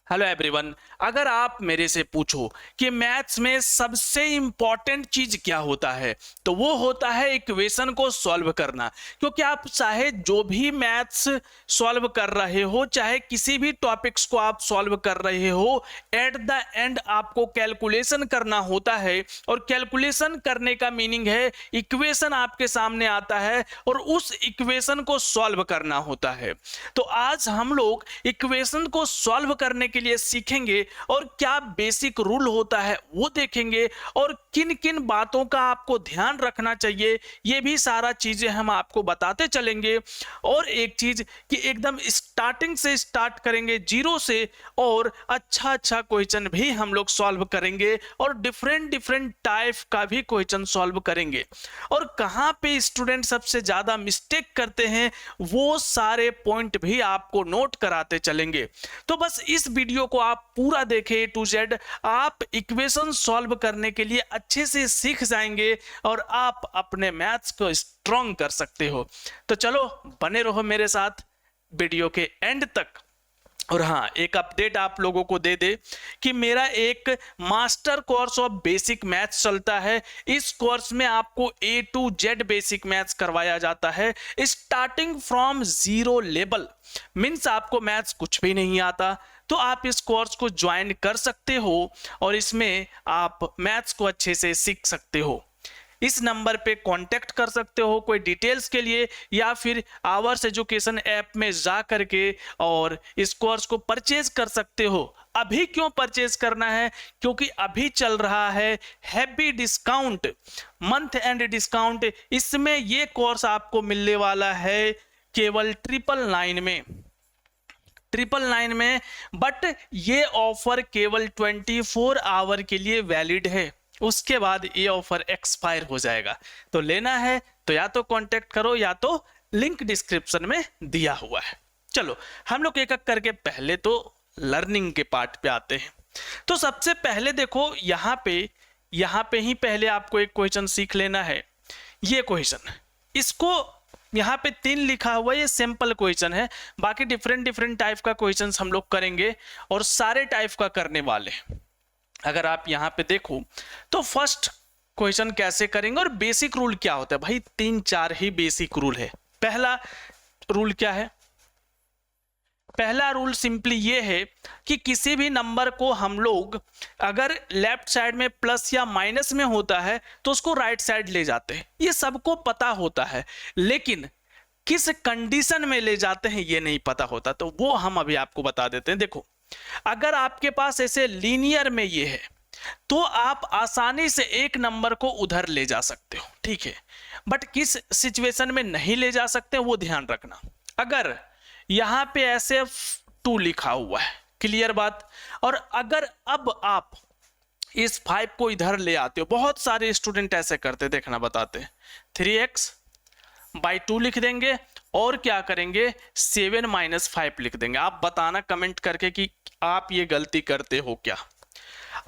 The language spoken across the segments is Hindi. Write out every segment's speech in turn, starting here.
Hello everyone. अगर आप मेरे से पूछो कि मैथ्स में सबसे इंपॉर्टेंट चीज क्या होता है तो वो होता है इक्वेशन को सॉल्व करना। क्योंकि आप चाहे जो भी मैथ्स सॉल्व कर रहे हो, चाहे किसी भी टॉपिक्स को आप सॉल्व कर रहे हो, एट द एंड आपको कैलकुलेशन करना होता है। और कैलकुलेशन करने का मीनिंग है इक्वेशन आपके सामने आता है और उस इक्वेशन को सॉल्व करना होता है। तो आज हम लोग इक्वेशन को सॉल्व करने के लिए सीखेंगे और क्या बेसिक रूल होता है वो देखेंगे और किन किन बातों का आपको ध्यान रखना चाहिए, ये भी सारा चीजें हम आपको बताते चलेंगे। और एक चीज कि एकदम स्टार्टिंग से स्टार्ट करेंगे जीरो से, और अच्छा अच्छा क्वेश्चन भी हम लोग सॉल्व करेंगे और डिफरेंट डिफरेंट टाइप का भी क्वेश्चन सॉल्व करेंगे। और कहाँ पे स्टूडेंट सबसे ज्यादा मिस्टेक करते हैं वो सारे पॉइंट भी आपको नोट कराते चलेंगे। तो बस इस वीडियो को आप पूरा देखें A to Z, आप इक्वेशन सॉल्व करने के लिए अच्छे से सीख जाएंगे और आप अपने मैथ्स को स्ट्रॉन्ग कर सकते हो। तो चलो बने रहो मेरे साथ वीडियो के एंड तक। और हाँ, एक अपडेट आप लोगों को दे दे कि मेरा एक master course of basic maths चलता है। इस कोर्स में आपको A to Z basic maths करवाया जाता है, starting from zero level. Means आपको मैथ्स कुछ भी नहीं आता तो आप इस कोर्स को ज्वाइन कर सकते हो और इसमें आप मैथ्स को अच्छे से सीख सकते हो। इस नंबर पे कांटेक्ट कर सकते हो कोई डिटेल्स के लिए, या फिर आवर्स एजुकेशन ऐप में जा करके और इस कोर्स को परचेज कर सकते हो। अभी क्यों परचेज करना है? क्योंकि अभी चल रहा है happy discount, month and discount. इसमें ये कोर्स आपको मिलने वाला है केवल 999 में, 999 में। बट ये ऑफर केवल 24 आवर के लिए वैलिड है, उसके बाद ये ऑफर एक्सपायर हो जाएगा। तो लेना है तो या तो कांटेक्ट करो या तो लिंक डिस्क्रिप्शन में दिया हुआ है। चलो हम लोग एक एक करके पहले तो लर्निंग के पार्ट पे आते हैं। तो सबसे पहले देखो यहाँ पे ही पहले आपको एक क्वेश्चन सीख लेना है। ये क्वेश्चन, इसको यहाँ पे 3 लिखा हुआ है, ये सिंपल क्वेश्चन है। बाकी डिफरेंट डिफरेंट टाइप का क्वेश्चन हम लोग करेंगे और सारे टाइप का करने वाले। अगर आप यहाँ पे देखो तो फर्स्ट क्वेश्चन कैसे करेंगे और बेसिक रूल क्या होता है। भाई 3-4 ही बेसिक रूल है। पहला रूल क्या है? पहला रूल सिंपली ये है कि किसी भी नंबर को हम लोग अगर लेफ्ट साइड में प्लस या माइनस में होता है तो उसको राइट साइड ले जाते हैं, ये सबको पता होता है। लेकिन किस कंडीशन में ले जाते हैं ये नहीं पता होता, तो वो हम अभी आपको बता देते हैं। देखो, अगर आपके पास ऐसे लीनियर में ये है तो आप आसानी से एक नंबर को उधर ले जा सकते हो, ठीक है। बट किस सिचुएशन में नहीं ले जा सकते वो ध्यान रखना। अगर यहां पे ऐसे 2 लिखा हुआ है, क्लियर बात। और अगर अब आप इस 5 को इधर ले आते हो, बहुत सारे स्टूडेंट ऐसे करते, देखना बताते हैं, 3x/2 लिख देंगे और क्या करेंगे 7 - 5 लिख देंगे। आप बताना कमेंट करके कि आप ये गलती करते हो क्या।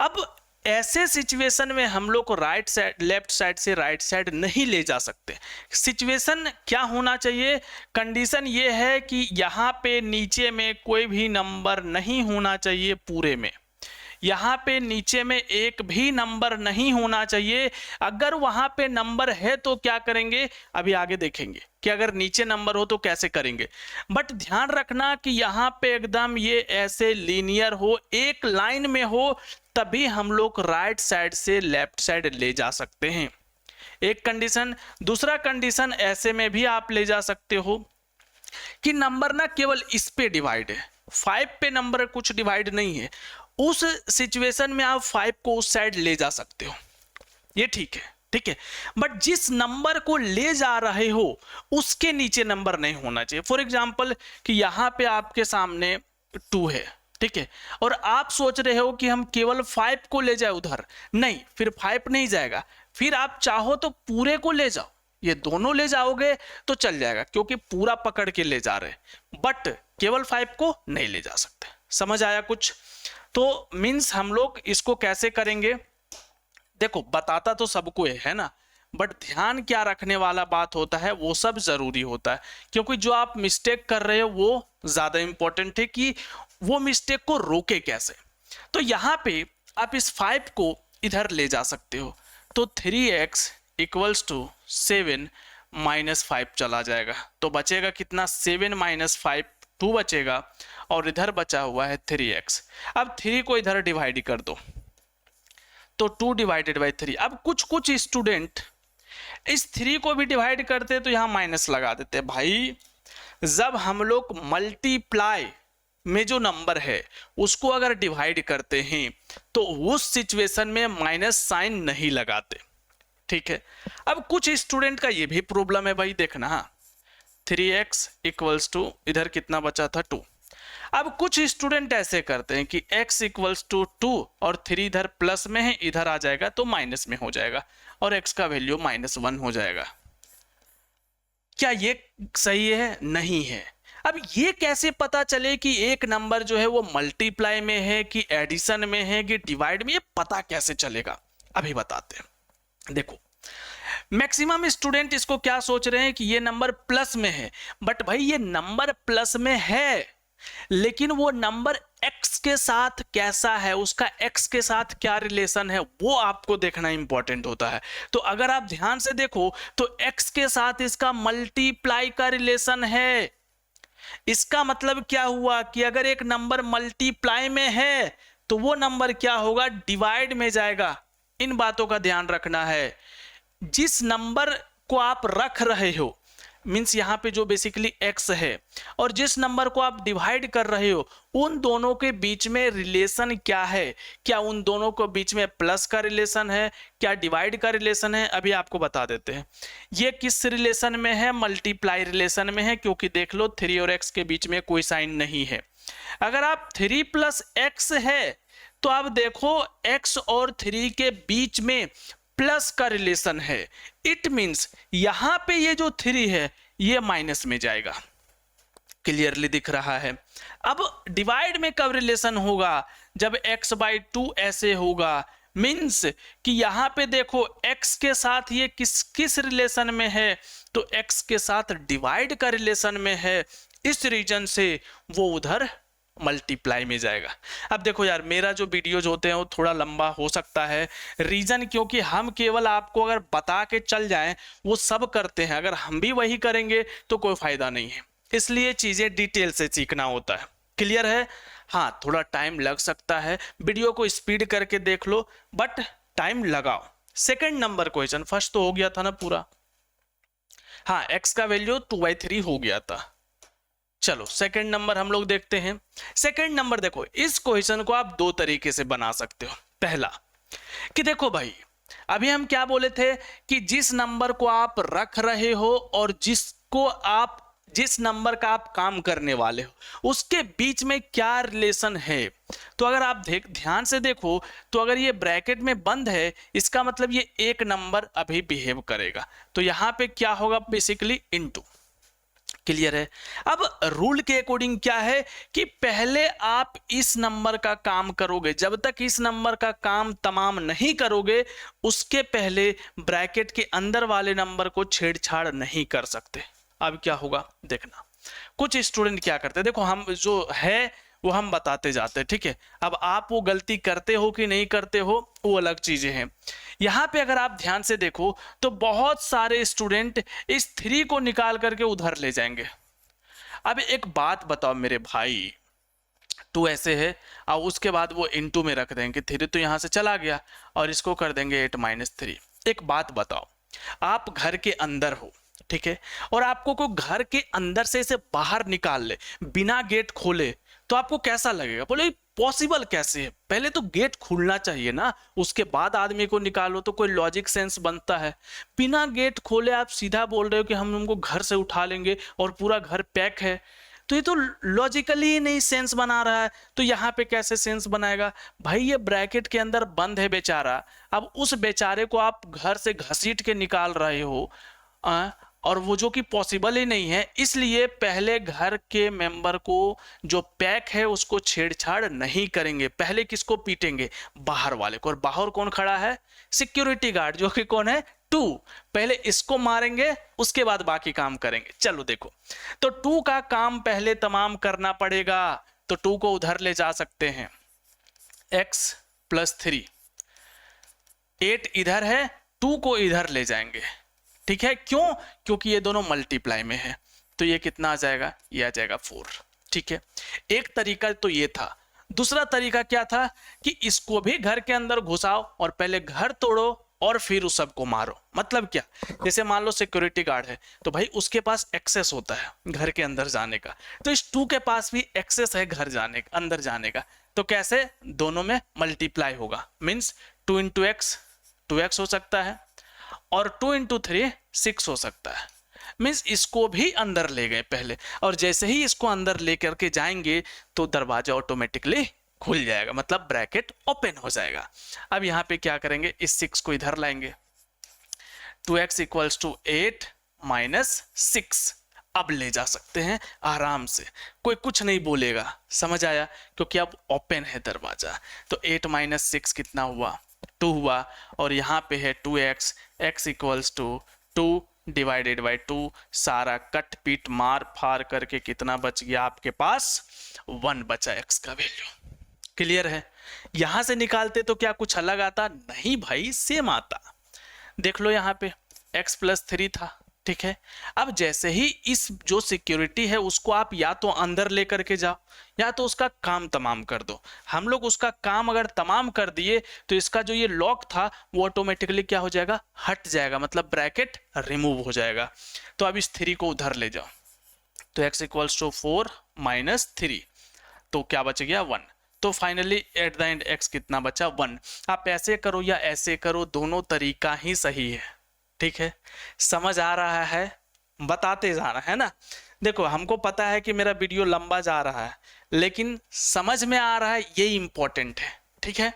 अब ऐसे सिचुएशन में हम लोग को राइट साइड, लेफ्ट साइड से राइट साइड नहीं ले जा सकते। सिचुएशन क्या होना चाहिए? कंडीशन ये है कि यहाँ पे नीचे में कोई भी नंबर नहीं होना चाहिए पूरे में, यहाँ पे नीचे में एक भी नंबर नहीं होना चाहिए। अगर वहां पे नंबर है तो क्या करेंगे अभी आगे देखेंगे कि अगर नीचे नंबर हो तो कैसे करेंगे। बट ध्यान रखना कि यहाँ पे एकदम ये ऐसे लीनियर हो, एक लाइन में हो, तभी हम लोग राइट साइड से लेफ्ट साइड ले जा सकते हैं। एक कंडीशन। दूसरा कंडीशन, ऐसे में भी आप ले जा सकते हो कि नंबर ना केवल इस पे डिवाइड है, 5 पे नंबर कुछ डिवाइड नहीं है। उस सिचुएशन में आप 5 को उस साइड ले जा सकते हो, ये ठीक है, ठीक है। बट जिस नंबर को ले जा रहे हो उसके नीचे नंबर नहीं होना चाहिए। फॉर एग्जांपल कि यहाँ पे आपके सामने 2 है, ठीक है, और आप सोच रहे हो कि हम केवल 5 को ले जाए उधर, नहीं, फिर 5 नहीं जाएगा। फिर आप चाहो तो पूरे को ले जाओ, ये दोनों ले जाओगे तो चल जाएगा क्योंकि पूरा पकड़ के ले जा रहे हैं। बट केवल 5 को नहीं ले जा सकते। समझ आया कुछ? तो मीन्स हम लोग इसको कैसे करेंगे, देखो बताता तो सबको है ना, बट ध्यान क्या रखने वाला बात होता है वो सब जरूरी होता है। क्योंकि जो आप मिस्टेक कर रहे हो वो ज्यादा इंपॉर्टेंट है कि वो मिस्टेक को रोके कैसे। तो यहां पे आप इस 5 को इधर ले जा सकते हो, तो 3x इक्वल्स टू 7 माइनस 5 चला जाएगा, तो बचेगा कितना 7 माइनस 5 2 बचेगा, और इधर बचा हुआ है 3x। अब 3 को इधर डिवाइड कर दो, तो 2 डिवाइडेड बाई 3। अब कुछ स्टूडेंट इस 3 को भी डिवाइड करते तो यहां माइनस लगा देते। भाई जब हम लोग मल्टीप्लाई में जो नंबर है उसको अगर डिवाइड करते हैं तो उस सिचुएशन में माइनस साइन नहीं लगाते, ठीक है। अब कुछ स्टूडेंट का ये भी प्रॉब्लम है भाई, देखना 3x इक्वल्स टू इधर कितना बचा था 2। अब कुछ स्टूडेंट ऐसे करते हैं कि x इक्वल्स टू 2 और 3 इधर प्लस में है, इधर आ जाएगा तो माइनस में हो जाएगा और x का वैल्यू -1 हो जाएगा। क्या ये सही है? नहीं है। अब ये कैसे पता चले कि एक नंबर जो है वो मल्टीप्लाई में है कि एडिशन में है कि डिवाइड में, ये पता कैसे चलेगा अभी बताते हैं। देखो मैक्सिमम स्टूडेंट इसको क्या सोच रहे हैं कि ये नंबर प्लस में है, बट भाई ये नंबर प्लस में है लेकिन वो नंबर x के साथ कैसा है, उसका x के साथ क्या रिलेशन है, वो आपको देखना इंपॉर्टेंट होता है। तो अगर आप ध्यान से देखो तो x के साथ इसका मल्टीप्लाई का रिलेशन है। इसका मतलब क्या हुआ कि अगर एक नंबर मल्टीप्लाई में है तो वो नंबर क्या होगा, डिवाइड में जाएगा। इन बातों का ध्यान रखना है। जिस नंबर को आप रख रहे हो मींस यहाँ पे जो बेसिकली x है और जिस नंबर को आप डिवाइड कर रहे हो उन दोनों के बीच में रिलेशन क्या है, क्या उन दोनों के बीच में प्लस का रिलेशन है, क्या डिवाइड का रिलेशन है, अभी आपको बता देते हैं। ये किस रिलेशन में है, मल्टीप्लाई रिलेशन में है, क्योंकि देख लो 3 और x के बीच में कोई साइन नहीं है। अगर आप 3 प्लस x है तो आप देखो x और 3 के बीच में प्लस का रिलेशन है। इट मींस यहां पे ये जो 3 है ये माइनस में जाएगा, क्लियरली दिख रहा है। अब डिवाइड में कब रिलेशन होगा, जब x/2 ऐसे होगा, मींस कि यहां पे देखो x के साथ ये किस रिलेशन में है, तो x के साथ डिवाइड का रिलेशन में है। इस रीजन से वो उधर मल्टीप्लाई में जाएगा। अब देखो यार मेरा जो वीडियोज होते हैं वो थोड़ा लंबा हो सकता है, रीजन क्योंकि हम केवल आपको अगर बता के चल जाएं, वो सब करते हैं, अगर हम भी वही करेंगे तो कोई फायदा नहीं है, इसलिए चीजें डिटेल से सीखना होता है। क्लियर है? हाँ थोड़ा टाइम लग सकता है, वीडियो को स्पीड करके देख लो बट टाइम लगाओ। सेकेंड नंबर क्वेश्चन, फर्स्ट तो हो गया था ना पूरा, हाँ x का वैल्यू 2/3 हो गया था। चलो सेकंड नंबर हम लोग देखते हैं। सेकंड नंबर देखो, इस क्वेश्चन को आप दो तरीके से बना सकते हो। पहला कि देखो भाई अभी हम क्या बोले थे कि जिस नंबर को आप रख रहे हो और जिस नंबर का आप काम करने वाले हो उसके बीच में क्या रिलेशन है। तो अगर आप ध्यान से देखो तो अगर ये ब्रैकेट में बंद है इसका मतलब ये एक नंबर अभी बिहेव करेगा, तो यहां पे क्या होगा बेसिकली इनटू। क्लियर है? अब रूल के अकॉर्डिंग क्या है कि पहले आप इस नंबर का काम करोगे, जब तक इस नंबर का काम तमाम नहीं करोगे उसके पहले ब्रैकेट के अंदर वाले नंबर को छेड़छाड़ नहीं कर सकते। अब क्या होगा देखना, कुछ स्टूडेंट क्या करते हैं, देखो हम जो है वो हम बताते जाते हैं, ठीक है। अब आप वो गलती करते हो कि नहीं करते हो वो अलग चीजें हैं। यहां पे अगर आप ध्यान से देखो तो बहुत सारे स्टूडेंट इस 3 को निकाल करके उधर ले जाएंगे। अब एक बात बताओ मेरे भाई, 2 ऐसे है और उसके बाद वो इनटू में रख देंगे, 3 तो यहां से चला गया और इसको कर देंगे 8 - 3। एक बात बताओ, आप घर के अंदर हो, ठीक है, और आपको कोई घर के अंदर से इसे बाहर निकाल ले बिना गेट खोले तो आपको कैसा लगेगा? बोले पॉसिबल कैसे है? पहले तो गेट खुलना चाहिए ना, उसके बाद आदमी को निकालो तो कोई लॉजिक सेंस बनता है। बिना गेट खोले आप सीधा बोल रहे हो कि हम उनको घर से उठा लेंगे और पूरा घर पैक है, तो ये तो लॉजिकली नहीं सेंस बना रहा है। तो यहाँ पे कैसे सेंस बनाएगा भाई? ये ब्रैकेट के अंदर बंद है बेचारा, अब उस बेचारे को आप घर से घसीट के निकाल रहे हो और वो जो कि पॉसिबल ही नहीं है। इसलिए पहले घर के मेंबर को जो पैक है उसको छेड़छाड़ नहीं करेंगे, पहले किसको पीटेंगे? बाहर वाले को। और बाहर कौन खड़ा है? सिक्योरिटी गार्ड, जो कि कौन है? 2। पहले इसको मारेंगे उसके बाद बाकी काम करेंगे। चलो देखो, तो 2 का काम पहले तमाम करना पड़ेगा। तो 2 को उधर ले जा सकते हैं, x प्लस 3, 8 इधर है, 2 को इधर ले जाएंगे, ठीक है, क्यों? क्योंकि ये दोनों मल्टीप्लाई में है, तो ये कितना आ जाएगा, ये आ जाएगा 4, ठीक है। एक तरीका तो ये था। दूसरा तरीका क्या था कि इसको भी घर के अंदर घुसाओ और पहले घर तोड़ो और फिर उस सबको मारो। मतलब क्या, जैसे मान लो सिक्योरिटी गार्ड है तो भाई उसके पास एक्सेस होता है घर के अंदर जाने का, तो इस 2 के पास भी एक्सेस है घर जाने का, अंदर जाने का, तो कैसे, दोनों में मल्टीप्लाई होगा, मीन्स 2 इंटू एक्स 2x हो सकता है और 2 इंटू 3 6 हो सकता है। मीन्स इसको भी अंदर ले गए पहले, और जैसे ही इसको अंदर लेकर के जाएंगे तो दरवाजा ऑटोमेटिकली खुल जाएगा, मतलब ब्रैकेट ओपन हो जाएगा। अब यहाँ पे क्या करेंगे, इस 6 को इधर लाएंगे, 2x इक्वल्स टू 8 माइनस 6, अब ले जा सकते हैं आराम से, कोई कुछ नहीं बोलेगा, समझ आया, क्योंकि अब ओपन है दरवाजा। तो 8 माइनस 6 कितना हुआ, 2 हुआ, और यहाँ पे है 2x, x equals to 2 divided by 2, सारा कट पीट मार फार करके कितना बच गया आपके पास, 1 बचा x का वैल्यू। क्लियर है? यहां से निकालते तो क्या कुछ अलग आता? नहीं भाई, सेम आता। देख लो यहाँ पे x प्लस 3 था, ठीक है। अब जैसे ही इस जो सिक्योरिटी है उसको आप या तो अंदर लेकर के जाओ या तो उसका काम तमाम कर दो। हम लोग उसका काम अगर तमाम कर दिए तो इसका जो ये लॉक था वो ऑटोमेटिकली क्या हो जाएगा, हट जाएगा, मतलब ब्रैकेट रिमूव हो जाएगा। तो अब इस 3 को उधर ले जाओ, तो x इक्वल्स टू 4 माइनस 3, तो क्या बच गया, 1। तो finally at the end x कितना बचा, 1। आप ऐसे करो या ऐसे करो, दोनों तरीका ही सही है, ठीक है। समझ आ रहा है, बताते जाना है ना। देखो हमको पता है कि मेरा वीडियो लंबा जा रहा है, लेकिन समझ में आ रहा है, ये इंपॉर्टेंट है, ठीक है।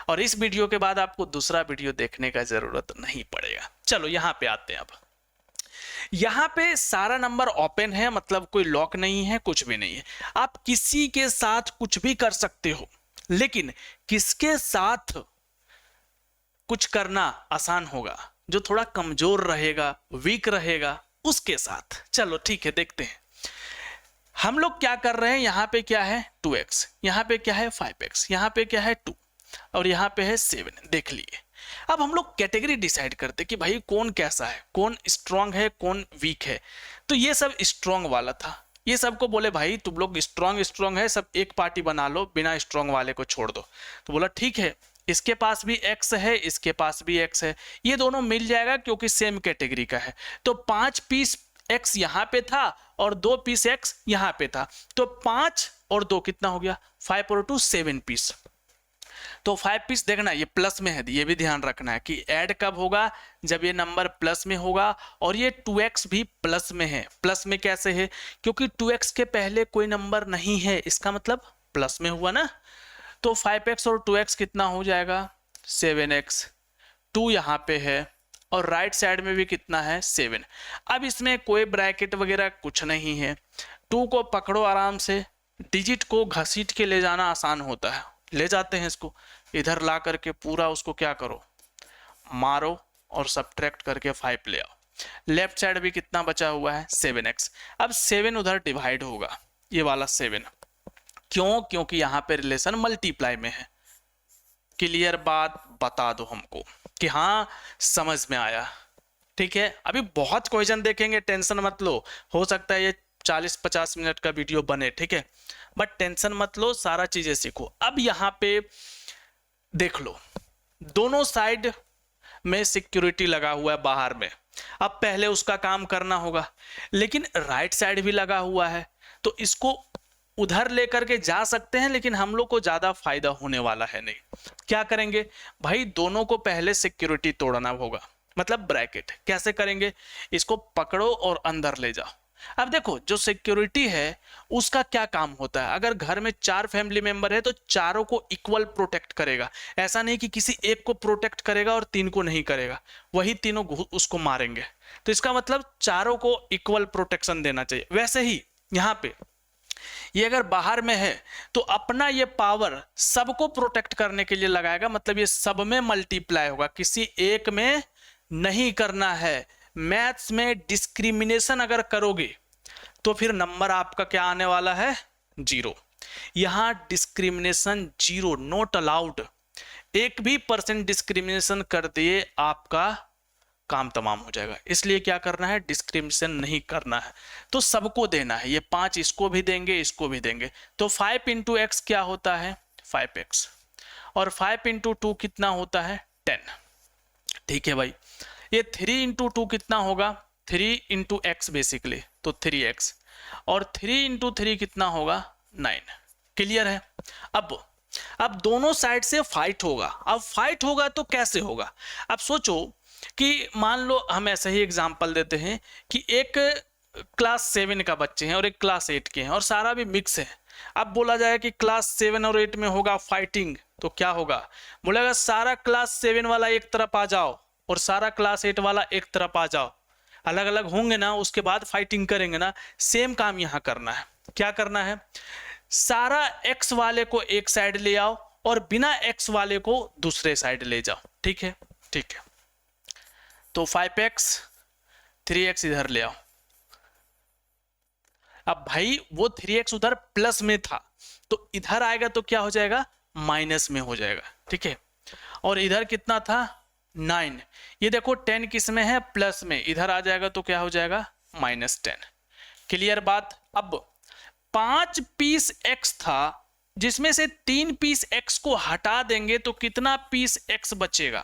और इस वीडियो के बाद आपको दूसरा वीडियो देखने का जरूरत नहीं पड़ेगा। चलो यहाँ पे आते हैं। अब यहाँ पे सारा नंबर ओपन है, मतलब कोई लॉक नहीं है, कुछ भी नहीं है। आप किसी के साथ कुछ भी कर सकते हो, लेकिन किसके साथ कुछ करना आसान होगा, जो थोड़ा कमजोर रहेगा, वीक रहेगा, उसके साथ। चलो ठीक है, देखते हैं हम लोग क्या कर रहे हैं। यहाँ पे क्या है 2x, यहाँ पे क्या है 5x, यहाँ पे क्या है 2 और यहाँ पे है 7। देख लिए। अब हम लोग कैटेगरी डिसाइड करते कि भाई कौन कैसा है, कौन स्ट्रांग है, कौन वीक है। तो ये सब स्ट्रांग वाला था, ये सबको बोले भाई तुम लोग स्ट्रांग है, सब एक पार्टी बना लो, बिना स्ट्रांग वाले को छोड़ दो। तो बोला ठीक है, इसके पास भी x है, इसके पास भी x है, ये दोनों मिल जाएगा क्योंकि सेम कैटेगरी का है। तो 5 पीस x यहाँ पे था और 2 पीस x यहाँ पे था, तो 5 और 2 कितना हो गया, 5 और 2 7 पीस। तो 5 पीस देखना ये प्लस में है, ये भी ध्यान रखना है कि ऐड कब होगा, जब ये नंबर प्लस में होगा। और ये 2x भी प्लस में है। प्लस में कैसे है, क्योंकि 2x के पहले कोई नंबर नहीं है, इसका मतलब प्लस में हुआ ना। तो 5x और 2x कितना हो जाएगा 7x, 2 यहाँ पे है और राइट साइड में भी कितना है 7। अब इसमें कोई ब्रैकेट वगैरह कुछ नहीं है। 2 को पकड़ो आराम से, डिजिट को घसीट के ले जाना आसान होता है, ले जाते हैं इसको इधर ला करके, पूरा उसको क्या करो, मारो और सब्ट्रैक्ट करके 5 ले आओ। लेफ्ट साइड भी कितना बचा हुआ है 7x। अब 7 उधर डिवाइड होगा, ये वाला 7, क्यों, क्योंकि यहाँ पे रिलेशन मल्टीप्लाई में है। क्लियर बात, बता दो हमको कि हाँ समझ में आया, ठीक है। अभी बहुत क्वेश्चन देखेंगे, टेंशन मत लो, हो सकता है ये 40-50 मिनट का वीडियो बने, ठीक है, बट टेंशन मत लो, सारा चीजें सीखो। अब यहाँ पे देख लो, दोनों साइड में सिक्योरिटी लगा हुआ है बाहर में। अब पहले उसका काम करना होगा, लेकिन राइट साइड भी लगा हुआ है, तो इसको उधर लेकर के जा सकते हैं, लेकिन हम लोग को ज्यादा फायदा होने वाला है नहीं। क्या करेंगे भाई, दोनों को पहले सिक्योरिटी तोड़ना होगा, मतलब ब्रैकेट। कैसे करेंगे, इसको पकड़ो और अंदर ले जाओ। अब देखो जो सिक्योरिटी है उसका क्या काम होता है, अगर घर में 4 फैमिली मेंबर है तो चारों को इक्वल प्रोटेक्ट करेगा। ऐसा नहीं कि किसी एक को प्रोटेक्ट करेगा और 3 को नहीं करेगा, वही तीनों उसको मारेंगे। तो इसका मतलब चारों को इक्वल प्रोटेक्शन देना चाहिए। वैसे ही यहाँ पे ये अगर बाहर में है तो अपना ये पावर सबको प्रोटेक्ट करने के लिए लगाएगा, मतलब ये सब में मल्टीप्लाई होगा, किसी एक में नहीं करना है। मैथ्स में डिस्क्रिमिनेशन अगर करोगे तो फिर नंबर आपका क्या आने वाला है 0। यहाँ डिस्क्रिमिनेशन 0, नॉट अलाउड। एक भी % डिस्क्रिमिनेशन कर दिए आपका काम तमाम हो जाएगा। इसलिए क्या करना है, डिस्क्रिमिनेशन नहीं करना है, तो सबको देना है। ये 5 इसको भी देंगे, इसको भी देंगे। तो 5 इंटू एक्स क्या होता है, 5x, और 5 इंटू 2 कितना होता है, 10। ठीक है भाई। ये 3 इंटू 2 कितना होगा, 3 इंटू एक्स बेसिकली, तो 3x, और 3 इंटू 3 कितना होगा, 9। क्लियर है। अब दोनों साइड से फाइट होगा। अब फाइट होगा तो कैसे होगा, अब सोचो कि मान लो हम ऐसा ही एग्जांपल देते हैं कि एक क्लास 7 का बच्चे हैं और एक क्लास 8 के हैं और सारा भी मिक्स है। अब बोला जाए कि क्लास 7 और 8 में होगा फाइटिंग, तो क्या होगा, बोलेगा सारा क्लास 7 वाला एक तरफ आ जाओ और सारा क्लास 8 वाला एक तरफ आ जाओ। अलग अलग होंगे ना, उसके बाद फाइटिंग करेंगे ना। सेम काम यहाँ करना है। क्या करना है, सारा x वाले को एक साइड ले आओ और बिना x वाले को दूसरे साइड ले जाओ। ठीक है, ठीक है। तो 5x, 3x इधर ले आओ। अब भाई वो 3x उधर प्लस में था, तो इधर आएगा तो क्या हो जाएगा, माइनस में हो जाएगा। ठीक है, और इधर कितना था, 9। ये देखो 10 किस में है, प्लस में, इधर आ जाएगा तो क्या हो जाएगा, -10। क्लियर बात। अब 5 पीस x था, जिसमें से 3 पीस x को हटा देंगे तो कितना पीस x बचेगा,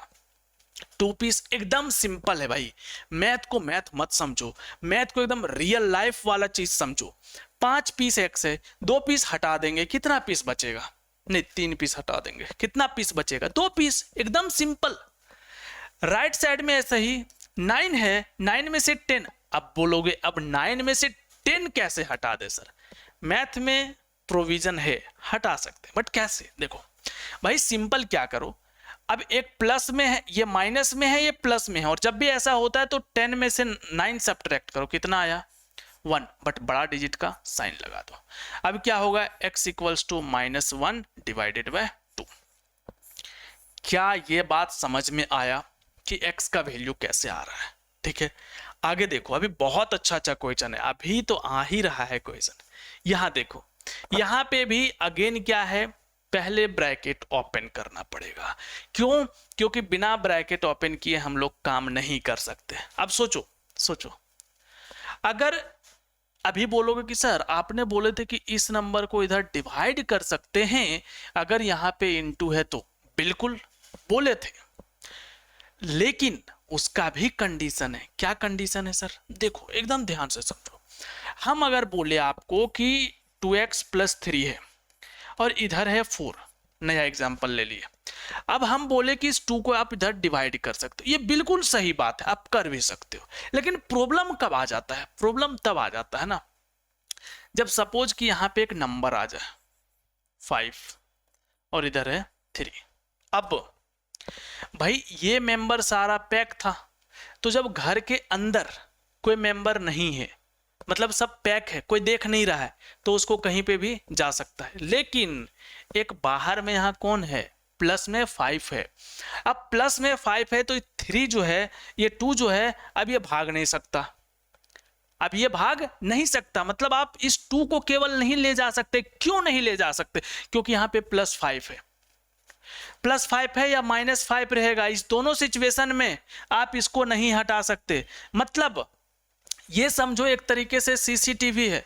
2 पीस। एकदम सिंपल है भाई, मैथ को मैथ मत समझो, मैथ को एकदम रियल लाइफ वाला चीज समझो। 5 पीस x है, 2 पीस हटा देंगे, कितना पीस बचेगा, नहीं 3 पीस हटा देंगे, कितना पीस बचेगा, 2 पीस। एकदम सिंपल। राइट साइड में ऐसा ही 9 है, 9 में से 10। अब बोलोगे अब 9 में से 10 कैसे हटा दे सर, मैथ में प्रोविजन है, हटा सकते, बट कैसे, देखो भाई सिंपल। क्या करो, अब एक प्लस में है, ये माइनस में है, ये प्लस में है, और जब भी ऐसा होता है तो 10 में से 9 सब्ट्रैक्ट करो, कितना आया, 1, बट बड़ा डिजिट का साइन लगा दो। अब क्या होगा, x equals to -1 divided by 2। क्या ये बात समझ में आया कि x का वैल्यू कैसे आ रहा है। ठीक है, आगे देखो, अभी बहुत अच्छा क्वेश्चन है, अभी तो आ ही रहा है क्वेश्चन। यहां देखो, यहां पे भी अगेन क्या है, पहले ब्रैकेट ओपन करना पड़ेगा। क्यों, क्योंकि बिना ब्रैकेट ओपन किए हम लोग काम नहीं कर सकते। अब सोचो अगर अभी बोलोगे कि सर आपने बोले थे कि इस नंबर को इधर डिवाइड कर सकते हैं अगर यहाँ पे इनटू है, तो बिल्कुल बोले थे, लेकिन उसका भी कंडीशन है। क्या कंडीशन है सर, देखो एकदम ध्यान से समझो। हम अगर बोले आपको कि 2x + 3 है और इधर है 4, नया एग्जाम्पल ले लिए। अब हम बोले कि इस 2 को आप इधर डिवाइड कर सकते हो, ये बिल्कुल सही बात है, आप कर भी सकते हो। लेकिन प्रॉब्लम कब आ जाता है, प्रॉब्लम तब आ जाता है ना, जब सपोज कि यहाँ पे एक नंबर आ जाए 5 और इधर है 3। अब भाई ये मेंबर सारा पैक था, तो जब घर के अंदर कोई मेंबर नहीं है, मतलब सब पैक है, कोई देख नहीं रहा है, तो उसको कहीं पे भी जा सकता है। लेकिन एक बाहर में यहाँ कौन है, प्लस में 5 है। अब प्लस में 5 है तो 3 जो है, ये 2 जो है, अब ये भाग नहीं सकता, अब ये भाग नहीं सकता। मतलब आप इस 2 को केवल नहीं ले जा सकते। क्यों नहीं ले जा सकते, क्योंकि यहाँ पे +5 है, +5 है या -5 रहेगा, इस दोनों सिचुएशन में आप इसको नहीं हटा सकते। मतलब ये समझो एक तरीके से सीसीटीवी है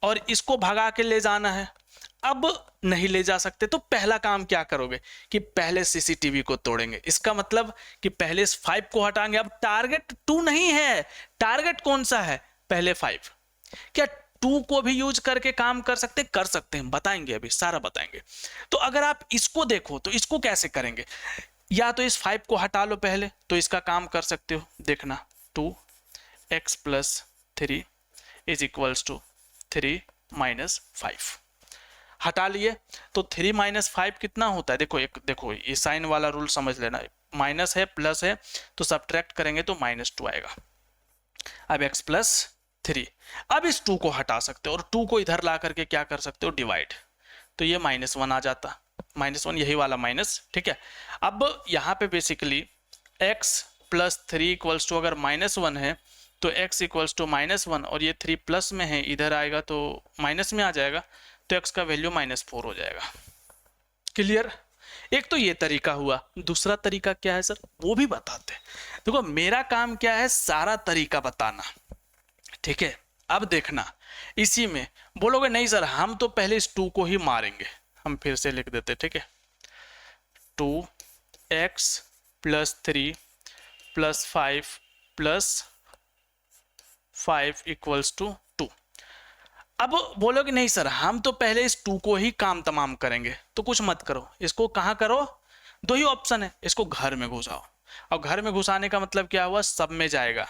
और इसको भगा के ले जाना है, अब नहीं ले जा सकते, तो पहला काम क्या करोगे कि पहले सीसीटीवी को तोड़ेंगे। इसका मतलब कि पहले इस 5 को हटाएंगे। अब टारगेट 2 नहीं है, टारगेट कौन सा है, पहले 5। क्या 2 को भी यूज करके काम कर सकते हैं, बताएंगे, अभी सारा बताएंगे। तो अगर आप इसको देखो तो इसको कैसे करेंगे, या तो इस 5 को हटा लो पहले, तो इसका काम कर सकते हो, देखना 2x + 3 = 3 - 5 हटा लिए, तो 3 - 5 कितना होता है, देखो ये साइन वाला रूल समझ लेना, माइनस है प्लस है तो सब्ट्रैक्ट करेंगे तो -2 आएगा। अब x + 3, अब इस 2 को हटा सकते हो और 2 को इधर ला करके क्या कर सकते हो, डिवाइड, तो ये -1 आ जाता, -1 यही वाला माइनस। ठीक है, अब यहाँ पे बेसिकली x + 3 = अगर -1 है तो x = -1 और ये 3 प्लस में है, इधर आएगा तो माइनस में आ जाएगा, तो x का वैल्यू -4 हो जाएगा। क्लियर? एक तो ये तरीका हुआ, दूसरा तरीका क्या है सर वो भी बताते हैं। देखो मेरा काम क्या है, सारा तरीका बताना, ठीक है। अब देखना, इसी में बोलोगे नहीं सर हम तो पहले इस 2 को ही मारेंगे, हम फिर से लिख देते, ठीक है। 2x + 3 + 5 + 5 = 2। अब बोलोगे नहीं सर हम तो पहले इस 2 को ही काम तमाम करेंगे, तो कुछ मत करो, इसको कहाँ करो, 2 ही ऑप्शन है, इसको घर में घुसाओ। और घर में घुसाने का मतलब क्या हुआ, सब में जाएगा,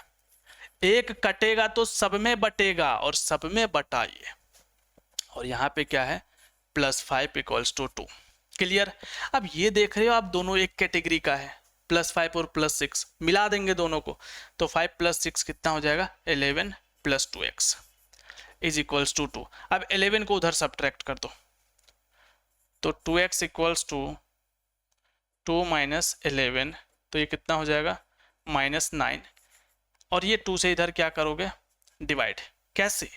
एक कटेगा तो सब में बटेगा और सब में बटाइए। और यहाँ पे क्या है, +5 = 2। क्लियर? अब ये देख रहे हो आप दोनों एक कैटेगरी का है, +5 और +6 मिला देंगे दोनों को, तो 5 + 6 कितना हो जाएगा, 11 + 2x = 2। अब 11 को उधर सब्ट्रैक्ट कर दो, तो 2x = 2 - 11, तो ये कितना हो जाएगा, -9। और ये 2 से इधर क्या करोगे, डिवाइड। कैसे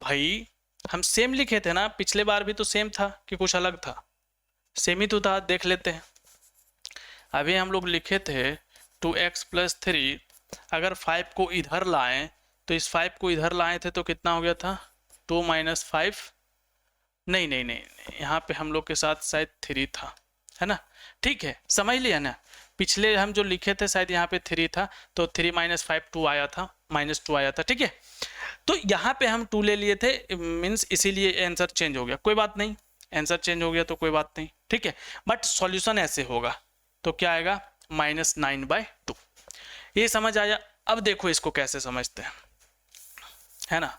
भाई, हम सेम लिखे थे ना, पिछले बार भी तो सेम था कि कुछ अलग था, सेम ही तो था, देख लेते हैं। अभी हम लोग लिखे थे 2x + 3, अगर 5 को इधर लाएं तो इस 5 को इधर लाए थे तो कितना हो गया था, 2 - 5, नहीं, यहाँ पे हम लोग के साथ शायद 3 था, है ना, ठीक है, समझ लिया ना। पिछले हम जो लिखे थे शायद यहाँ पे 3 था, तो 3 - 5 2 आया था, -2 आया था, ठीक है। तो यहाँ पे हम 2 ले लिए थे, मीन्स इसीलिए आंसर चेंज हो गया, कोई बात नहीं, आंसर चेंज हो गया तो कोई बात नहीं, ठीक है। बट सॉल्यूशन ऐसे होगा, तो क्या आएगा, -9/2। ये समझ आया? अब देखो इसको कैसे समझते हैं, है ना,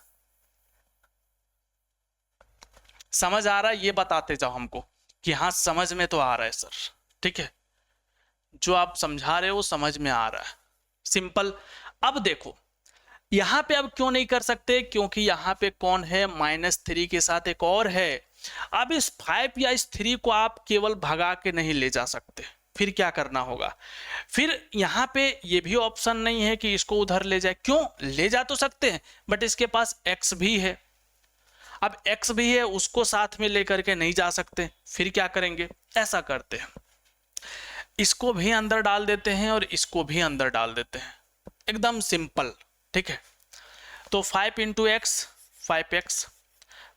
समझ आ रहा है, ये बताते जाओ हमको कि हाँ समझ में तो आ रहा है सर, ठीक है, जो आप समझा रहे हो समझ में आ रहा है, सिंपल। अब देखो यहां पे अब क्यों नहीं कर सकते, क्योंकि यहां पे कौन है, -3 के साथ एक और है। अब इस 5 या इस 3 को आप केवल भगा के नहीं ले जा सकते, फिर क्या करना होगा, फिर यहाँ पे ये भी ऑप्शन नहीं है कि इसको उधर ले जाए, क्यों, ले जा तो सकते हैं बट इसके पास x भी है। अब x भी है, उसको साथ में लेकर के नहीं जा सकते, फिर क्या करेंगे, ऐसा करते हैं, इसको भी अंदर डाल देते हैं और इसको भी अंदर डाल देते हैं, एकदम सिंपल, ठीक है। तो 5 × x 5x,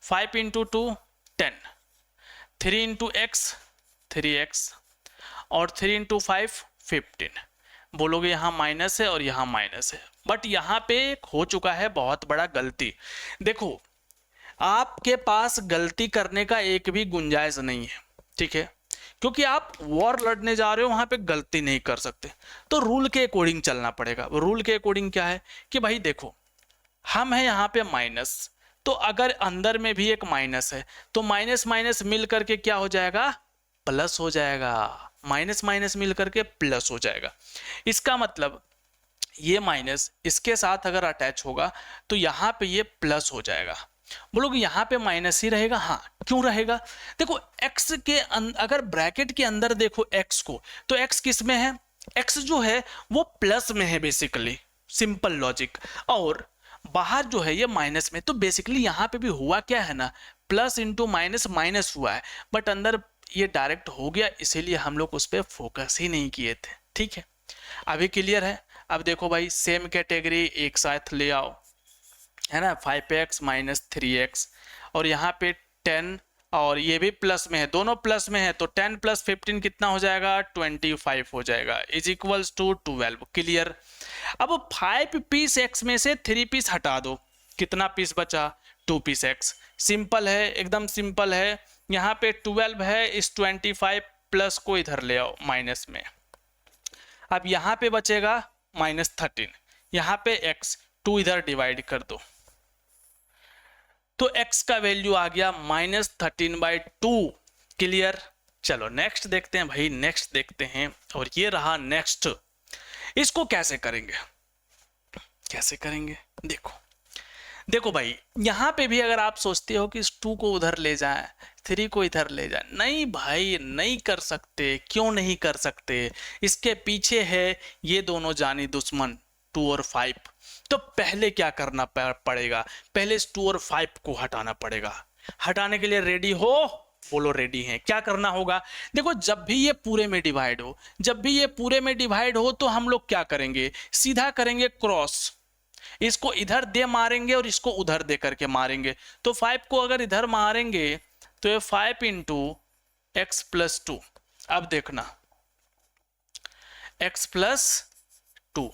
5 × 2 10, 3 × x 3x और 3 × 5 15। बोलोगे यहाँ माइनस है और यहाँ माइनस है, बट यहाँ पे हो चुका है बहुत बड़ा गलती। देखो आपके पास गलती करने का एक भी गुंजाइश नहीं है, ठीक है, क्योंकि आप वॉर लड़ने जा रहे हो, वहां पे गलती नहीं कर सकते, तो रूल के अकॉर्डिंग चलना पड़ेगा। रूल के अकॉर्डिंग क्या है कि भाई देखो हम है यहाँ पे माइनस, तो अगर अंदर में भी एक माइनस है तो माइनस माइनस मिल करके क्या हो जाएगा, प्लस हो जाएगा, माइनस माइनस मिल करके प्लस हो जाएगा। इसका मतलब ये माइनस इसके साथ अगर अटैच होगा तो यहाँ पे ये प्लस हो जाएगा। बोलोगे यहाँ पे माइनस ही रहेगा, हाँ क्यों रहेगा, देखो x के अगर ब्रैकेट के अंदर देखो x को, तो x किस में है, x जो है वो प्लस में है बेसिकली, सिंपल लॉजिक, और बाहर जो है ये माइनस में, तो बेसिकली यहाँ पे भी हुआ क्या है ना, प्लस इंटू माइनस माइनस हुआ है, बट अंदर ये डायरेक्ट हो गया, इसीलिए हम लोग उस पर फोकस ही नहीं किए थे, ठीक है। अभी क्लियर है? अब देखो भाई सेम कैटेगरी एक साथ ले आओ, है ना, 5x - 3x और यहाँ पे 10 और ये भी प्लस में है, दोनों प्लस में है, तो 10 + 15 कितना हो जाएगा, 25 हो जाएगा, = 12। क्लियर? अब 5 पीस x में से 3 पीस हटा दो, कितना पीस बचा, 2 पीस x। सिंपल है, एकदम सिंपल है। यहाँ पे 12 है, इस 25 प्लस को इधर ले आओ माइनस में, अब यहाँ पे बचेगा -13, यहाँ पे x 2 इधर डिवाइड कर दो, तो x का वैल्यू आ गया -13/2। क्लियर? चलो नेक्स्ट देखते हैं भाई, नेक्स्ट देखते हैं, और ये रहा नेक्स्ट। इसको कैसे करेंगे, कैसे करेंगे, देखो भाई यहाँ पे भी अगर आप सोचते हो कि इस 2 को उधर ले जाएं, 3 को इधर ले जाएं, नहीं भाई नहीं कर सकते। क्यों नहीं कर सकते? इसके पीछे है ये दोनों जानी दुश्मन 2 और 5, तो पहले क्या करना पड़ेगा, पहले इस 2 और 5 को हटाना पड़ेगा। हटाने के लिए रेडी हो, बोलो रेडी हैं। क्या करना होगा, देखो जब भी ये पूरे में डिवाइड हो, जब भी ये पूरे में डिवाइड हो तो हम लोग क्या करेंगे, सीधा करेंगे क्रॉस, इसको इधर दे मारेंगे और इसको उधर दे करके मारेंगे। तो 5 को अगर इधर मारेंगे तो ये 5 इंटू एक्स प्लस 2, अब देखना x प्लस 2,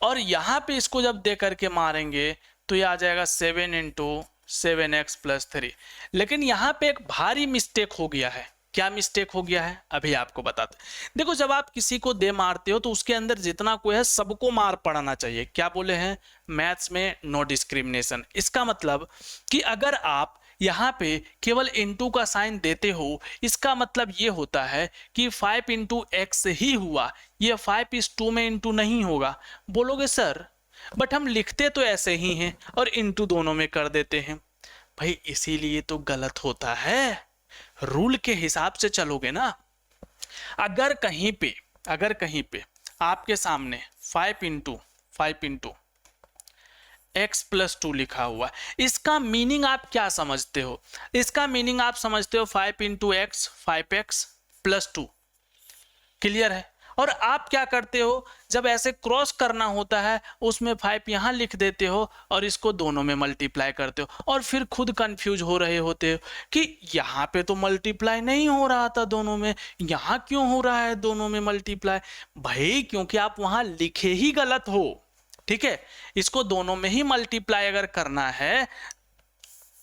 और यहां पे इसको जब दे करके मारेंगे तो ये आ जाएगा 7 इंटू 7x प्लस 3। लेकिन यहां पे एक भारी मिस्टेक हो गया है। क्या मिस्टेक हो गया है, अभी आपको बताते। देखो जब आप किसी को दे मारते हो तो उसके अंदर जितना कोई है सबको मार पड़ना चाहिए। क्या बोले हैं मैथ्स में, नो डिस्क्रिमिनेशन। इसका मतलब कि अगर आप यहाँ पे केवल इंटू का साइन देते हो, इसका मतलब ये होता है कि 5 इंटू एक्स ही हुआ, ये 5 इस 2 में इंटू नहीं होगा। बोलोगे सर बट हम लिखते तो ऐसे ही हैं और इंटू दोनों में कर देते हैं। भाई इसीलिए तो गलत होता है, रूल के हिसाब से चलोगे ना। अगर कहीं पे आपके सामने 5 इंटू x प्लस 2 लिखा हुआ, इसका मीनिंग आप क्या समझते हो, इसका मीनिंग आप समझते हो 5 into x 5x plus 2, clear है। और आप क्या करते हो, जब ऐसे क्रॉस करना होता है उसमें 5 यहां लिख देते हो और इसको दोनों में मल्टीप्लाई करते हो, और फिर खुद कंफ्यूज हो रहे होते हो कि यहाँ पे तो मल्टीप्लाई नहीं हो रहा था दोनों में, यहाँ क्यों हो रहा है दोनों में मल्टीप्लाई। भाई क्योंकि आप वहां लिखे ही गलत हो, ठीक है। इसको दोनों में ही मल्टीप्लाई अगर करना है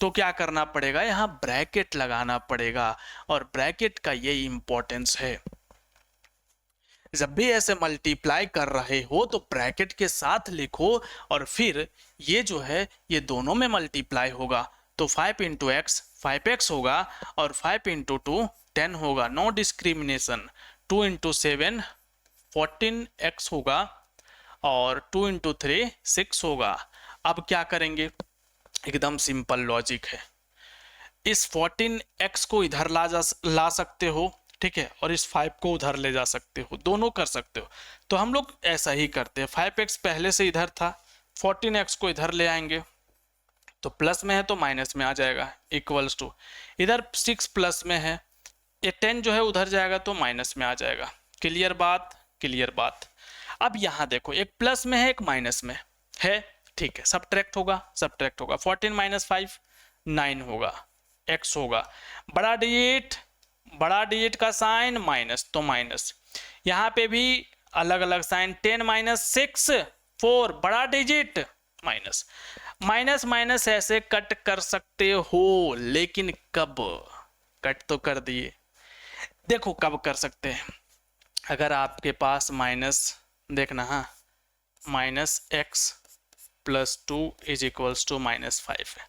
तो क्या करना पड़ेगा, यहां ब्रैकेट लगाना पड़ेगा, और ब्रैकेट का ये इंपॉर्टेंस है। जब भी ऐसे मल्टीप्लाई कर रहे हो तो ब्रैकेट के साथ लिखो, और फिर ये जो है ये दोनों में मल्टीप्लाई होगा। तो 5 इंटू एक्स 5x होगा और 5 इंटू 2 10 होगा, नो डिस्क्रिमिनेशन। 2 इंटू 7 14x होगा और 2 इंटू 3 6 होगा। अब क्या करेंगे, एकदम सिंपल लॉजिक है। इस 14x को इधर ला सकते हो, ठीक है, और इस 5 को उधर ले जा सकते हो, दोनों कर सकते हो। तो हम लोग ऐसा ही करते हैं, 5x पहले से इधर था, 14x को इधर ले आएंगे तो प्लस में है तो माइनस में आ जाएगा, इक्वल्स टू इधर 6 प्लस में है, ये 10 जो है उधर जाएगा तो माइनस में आ जाएगा। क्लियर बात, क्लियर बात। अब यहाँ देखो एक प्लस में है एक माइनस में है, ठीक है, सब्ट्रैक्ट होगा 14 माइनस 5 9 होगा, x होगा, बड़ा डिजिट का साइन माइनस तो माइनस, यहाँ पे भी अलग अलग साइन, 10 माइनस 6 4, बड़ा डिजिट माइनस, माइनस माइनस ऐसे कट कर सकते हो, लेकिन कब, कट तो कर दिए, देखो कब कर सकते हैं, अगर आपके पास माइनस, देखना हाँ, minus X plus 2 is equals to minus 5 है,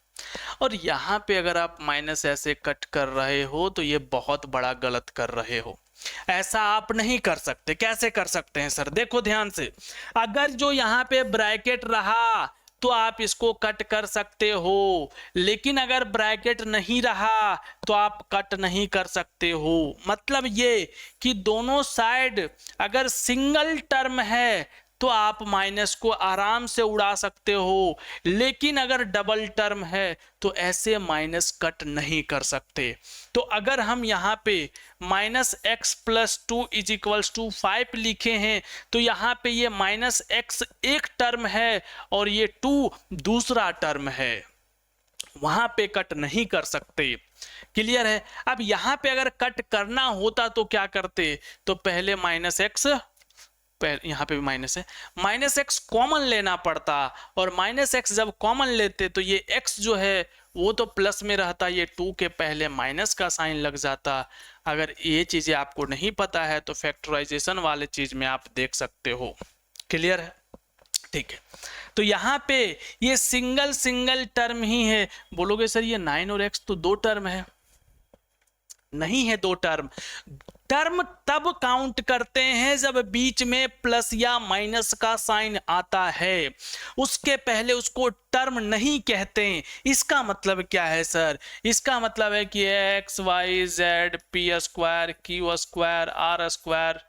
और यहाँ पे अगर आप माइनस ऐसे कट कर रहे हो तो ये बहुत बड़ा गलत कर रहे हो, ऐसा आप नहीं कर सकते। कैसे कर सकते हैं सर, देखो ध्यान से, अगर जो यहाँ पे ब्रैकेट रहा तो आप इसको कट कर सकते हो, लेकिन अगर ब्रैकेट नहीं रहा तो आप कट नहीं कर सकते हो। मतलब ये कि दोनों साइड अगर सिंगल टर्म है तो आप माइनस को आराम से उड़ा सकते हो, लेकिन अगर डबल टर्म है तो ऐसे माइनस कट नहीं कर सकते। तो अगर हम यहाँ पे minus X plus 2 is equals to 5 लिखे हैं तो यहाँ पे ये माइनस एक्स एक टर्म है और ये 2 दूसरा टर्म है, वहां पे कट नहीं कर सकते। क्लियर है। अब यहाँ पे अगर कट करना होता तो क्या करते, तो पहले माइनस एक्स, यहाँ पे भी माइनस है, माइनस एक्स कॉमन लेना पड़ता, और माइनस एक्स जब कॉमन लेते तो ये एक्स जो है वो तो प्लस में रहता, ये 2 के पहले माइनस का साइन लग जाता। अगर ये चीजें आपको नहीं पता है तो फैक्टराइजेशन वाले चीज में आप देख सकते हो। क्लियर है, ठीक है। तो यहाँ पे ये सिंगल टर्म ही है। बोलोगे सर ये 9 और x तो 2 टर्म है, नहीं है 2 टर्म। टर्म तब काउंट करते हैं जब बीच में प्लस या माइनस का साइन आता है, उसके पहले उसको टर्म नहीं कहते। इसका मतलब क्या है सर, इसका मतलब है कि X Y Z P square Q square R square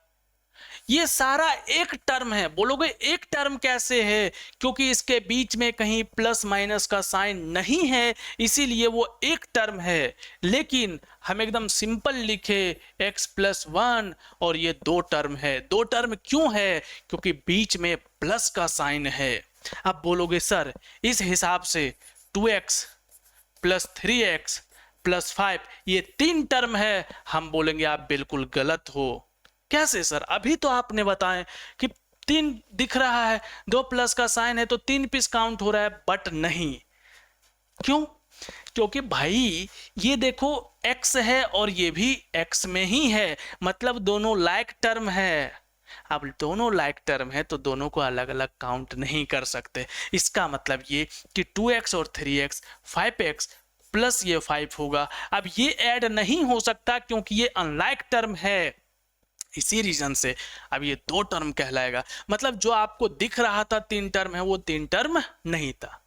ये सारा एक टर्म है। बोलोगे एक टर्म कैसे है? क्योंकि इसके बीच में कहीं प्लस माइनस का साइन नहीं है, इसीलिए वो एक टर्म है। लेकिन हम एकदम सिंपल लिखे x प्लस 1 और ये दो टर्म है। दो टर्म क्यों है? क्योंकि बीच में प्लस का साइन है। अब बोलोगे सर इस हिसाब से 2x प्लस 3x प्लस 5 ये तीन टर्म है। हम बोलेंगे आप बिल्कुल गलत हो। कैसे सर? अभी तो आपने बताया कि तीन दिख रहा है, दो प्लस का साइन है तो तीन पीस काउंट हो रहा है, बट नहीं। क्यों? क्योंकि भाई ये देखो x है और ये भी x में ही है, मतलब दोनों लाइक टर्म है। अब दोनों लाइक टर्म है तो दोनों को अलग अलग काउंट नहीं कर सकते। इसका मतलब ये कि 2x और 3x 5x प्लस ये 5 होगा। अब ये ऐड नहीं हो सकता क्योंकि ये अनलाइक टर्म है, इसी रीजन से अब ये दो टर्म कहलाएगा। मतलब जो आपको दिख रहा था तीन टर्म है वो तीन टर्म नहीं था।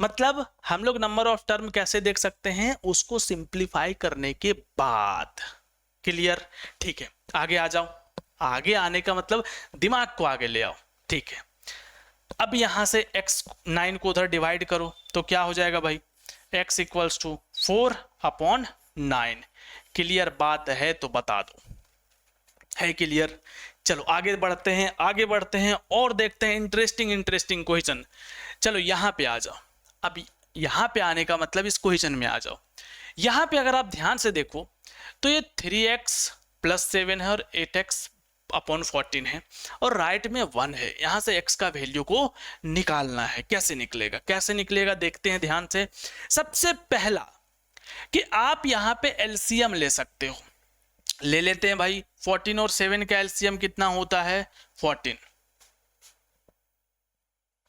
मतलब हम लोग नंबर ऑफ टर्म कैसे देख सकते हैं? उसको सिंप्लीफाई करने के बाद। क्लियर? ठीक है, आगे आ जाओ। आगे आने का मतलब दिमाग को आगे ले आओ। ठीक है, अब यहां से x9 को उधर डिवाइड करो तो क्या हो जाएगा भाई? x equals to 4/9। क्लियर बात है तो बता दो, है क्लियर? चलो आगे बढ़ते हैं और देखते हैं इंटरेस्टिंग क्वेश्चन। चलो यहां पे आ जाओ। अब यहां पे आने का मतलब इस क्वेश्चन में आ जाओ। यहां पे अगर आप ध्यान से देखो तो ये 3x प्लस 7 है और 8x अपॉन 14 है और राइट में 1 है। यहां से x का वैल्यू को निकालना है। कैसे निकलेगा देखते हैं ध्यान से। सबसे पहला कि आप यहां पे एलसीएम ले सकते हो। ले लेते हैं भाई। 14 और 7 का एलसीएम कितना होता है? 14।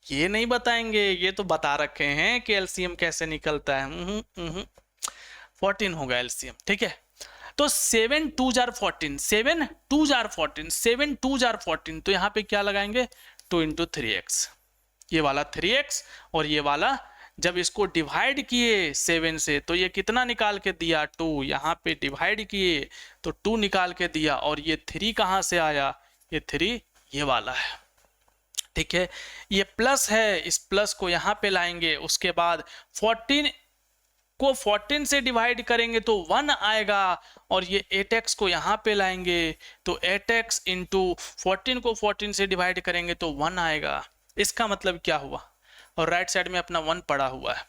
ये नहीं बताएंगे, ये तो बता रखे हैं कि एलसीएम कैसे निकलता है। 14 होगा एलसीएम। ठीक है, तो 7 2 जार 14, 7 2 जार 14, 7 2 जार 14, तो यहां पे क्या लगाएंगे? 2 इंटू 3x। ये वाला 3x और ये वाला जब इसको डिवाइड किए 7 से तो ये कितना निकाल के दिया? 2। यहाँ पे डिवाइड किए तो 2 निकाल के दिया और ये 3 कहाँ से आया? ये 3 ये वाला है। ठीक है, ये प्लस है, इस प्लस को यहाँ पे लाएंगे। उसके बाद 14 को 14 से डिवाइड करेंगे तो 1 आएगा और ये 8x को यहाँ पे लाएंगे तो 8x इंटू 14 को 14 से डिवाइड करेंगे तो 1 आएगा। इसका मतलब क्या हुआ? और राइट साइड में अपना 1 पड़ा हुआ है।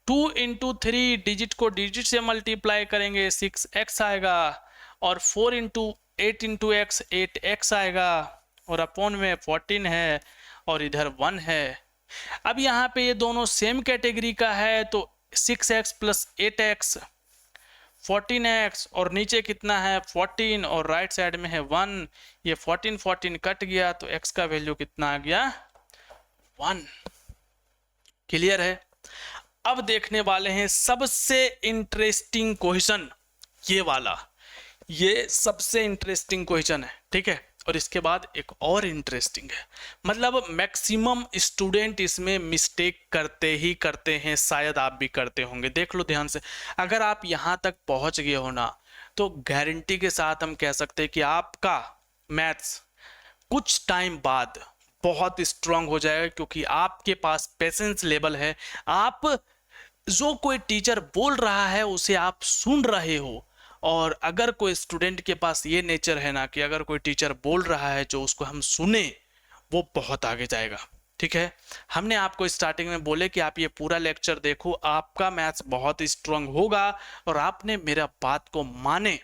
2 इंटू 3 डिजिट को डिजिट से मल्टीप्लाई करेंगे 6x आएगा और 4 इंटू 8 इंटू x 8x आएगा और अपॉन में 14 है और इधर 1 है। अब यहाँ पे ये दोनों सेम कैटेगरी का है तो 6x प्लस 8x 14x और नीचे कितना है? 14 और राइट साइड में है 1। ये 14 14 कट गया तो x का वैल्यू कितना आ गया? 1। क्लियर है? अब देखने वाले हैं सबसे इंटरेस्टिंग क्वेश्चन, ये वाला। ये सबसे इंटरेस्टिंग क्वेश्चन है। ठीक है, और इसके बाद एक और इंटरेस्टिंग है। मतलब मैक्सिमम स्टूडेंट इसमें मिस्टेक करते हैं, शायद आप भी करते होंगे। देख लो ध्यान से। अगर आप यहाँ तक पहुँच गए हो ना तो गारंटी के साथ हम कह सकते हैं कि आपका मैथ्स कुछ टाइम बाद बहुत स्ट्रांग हो जाएगा, क्योंकि आपके पास पेशेंस लेवल है। आप जो कोई टीचर बोल रहा है उसे आप सुन रहे हो, और अगर कोई स्टूडेंट के पास ये नेचर है ना कि अगर कोई टीचर बोल रहा है जो उसको हम सुने, वो बहुत आगे जाएगा। ठीक है, हमने आपको स्टार्टिंग में बोले कि आप ये पूरा लेक्चर देखो, आपका मैथ्स बहुत स्ट्रांग होगा, और आपने मेरा बात को माने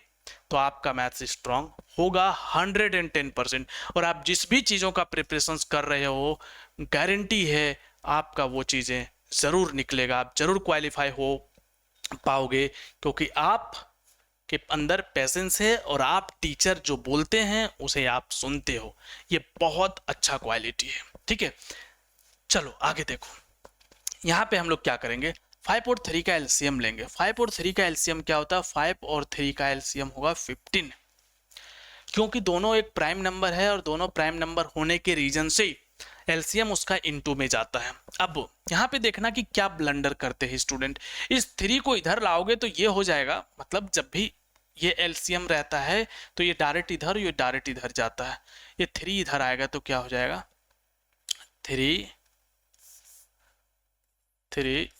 तो आपका मैथ्स स्ट्रांग होगा 110%। और आप जिस भी चीज़ों का प्रिपरेशन कर रहे हो, गारंटी है आपका वो चीज़ें ज़रूर निकलेगा, आप ज़रूर क्वालिफाई हो पाओगे, क्योंकि आप के अंदर पेशेंस है और आप टीचर जो बोलते हैं उसे आप सुनते हो। ये बहुत अच्छा क्वालिटी है। ठीक है, चलो आगे देखो। यहाँ पे हम लोग क्या करेंगे? 5 और 3 का एलसीएम लेंगे। 5 और 3 का एलसीएम क्या होता है? 5 और 3 का एलसीएम होगा 15, क्योंकि दोनों एक प्राइम नंबर है और दोनों प्राइम नंबर होने के रीजन से एलसीएम उसका इनटू में जाता है। अब यहाँ पे देखना कि क्या ब्लंडर करते हैं स्टूडेंट। इस 3 को इधर लाओगे तो ये हो जाएगा, मतलब जब भी ये एलसीएम रहता है तो ये डायरेक्ट इधर, ये डायरेक्ट इधर जाता है, ये 3 इधर आएगा तो क्या हो जाएगा 3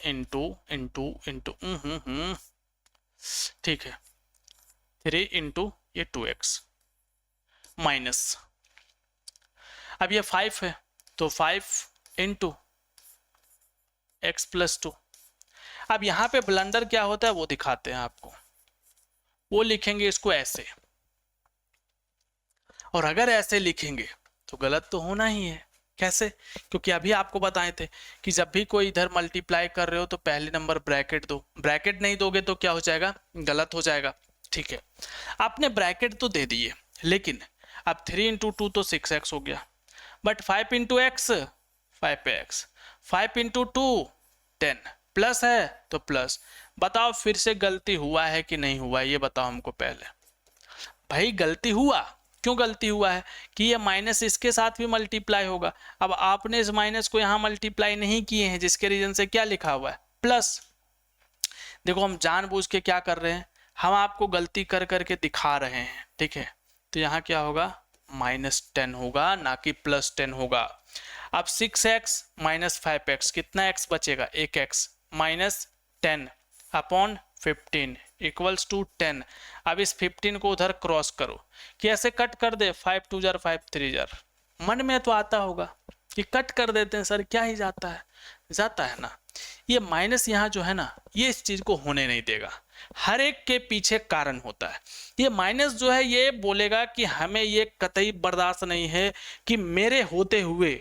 इंटू इंटू इंटू ठीक है 3 इंटू ये 2x माइनस, अब ये 5 है तो 5 इंटू x प्लस 2। अब यहाँ पे ब्लंडर क्या होता है वो दिखाते हैं आपको, वो लिखेंगे इसको ऐसे, और अगर ऐसे लिखेंगे तो गलत तो होना ही है। कैसे? क्योंकि अभी आपको बताए थे कि जब भी कोई इधर मल्टीप्लाई कर रहे हो तो पहले नंबर ब्रैकेट दो, ब्रैकेट नहीं दोगे तो क्या हो जाएगा गलत हो जाएगा। ठीक है, आपने ब्रैकेट तो दे दिए, लेकिन अब 3 इंटू 2 तो 6x हो गया, but 5 into x 5x, 5 into 2 10, plus है तो प्लस। बताओ फिर से गलती हुआ है कि नहीं हुआ, ये बताओ हमको पहले। भाई गलती हुआ, क्यों गलती हुआ है कि ये माइनस इसके साथ भी मल्टीप्लाई होगा। अब आपने इस माइनस को यहाँ मल्टीप्लाई नहीं किए हैं, जिसके रीजन से क्या लिखा हुआ है प्लस। देखो हम जानबूझ के क्या कर रहे हैं, हम आपको गलती कर करके दिखा रहे हैं। ठीक है, तो यहाँ क्या होगा -10 होगा, ना कि +10 होगा। अब 6x माइनस 5x, कितना x बचेगा 1x, -10 अपॉन 15 इक्वल्स टू 10। अब इस 15 को उधर क्रॉस करो कि ऐसे कट कर दे, 5 2 जार 5 3 जार। मन में तो आता होगा कि कट कर देते हैं सर, क्या ही जाता है, जाता है ना। ये माइनस यहाँ जो है ना, ये इस चीज को होने नहीं देगा, हर एक के पीछे कारण होता है। ये माइनस जो है ये बोलेगा कि हमें ये कतई बर्दाश्त नहीं है कि मेरे होते हुए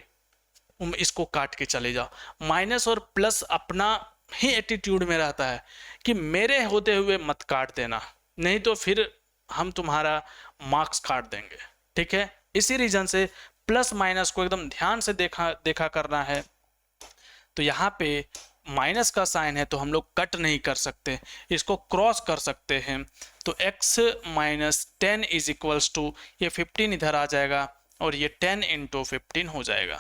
इसको काट के चले जाओ। माइनस और प्लस अपना ही एटीट्यूड में रहता है कि मेरे होते हुए मत काट देना, नहीं तो फिर हम तुम्हारा मार्क्स काट देंगे। ठीक है, इसी रीजन से प्लस माइनस को एकदम ध्यान से देखा करना है। तो यहाँ पे माइनस का साइन है तो हम लोग कट नहीं कर सकते, इसको क्रॉस कर सकते हैं। तो x minus 10 is equals to, ये 15 इधर आ जाएगा और ये 10 इंटू 15 हो जाएगा।